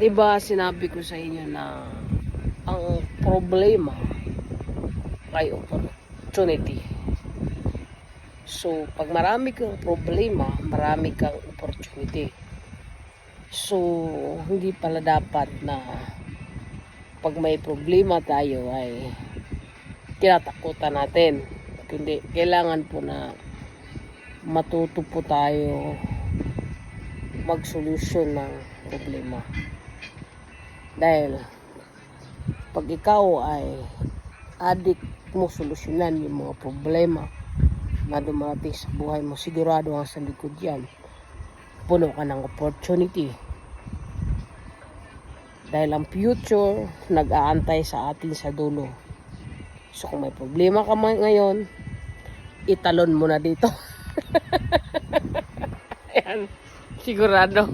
Diba sinabi ko sa inyo na ang problema ay opportunity. So, pag marami kang problema, marami kang opportunity. So, hindi pala dapat na pag may problema tayo ay tinatakutan natin. Kundi, kailangan po na matuto po tayo magsolusyon ng problema. Dahil pag ikaw ay adik mo solusyonan yung mga problema na dumating sa buhay mo, sigurado ang sa likod yan, puno ka ng opportunity. Dahil ang future nag-aantay sa atin sa dulo. So kung may problema ka ngayon, italon mo na dito. Ayan, sigurado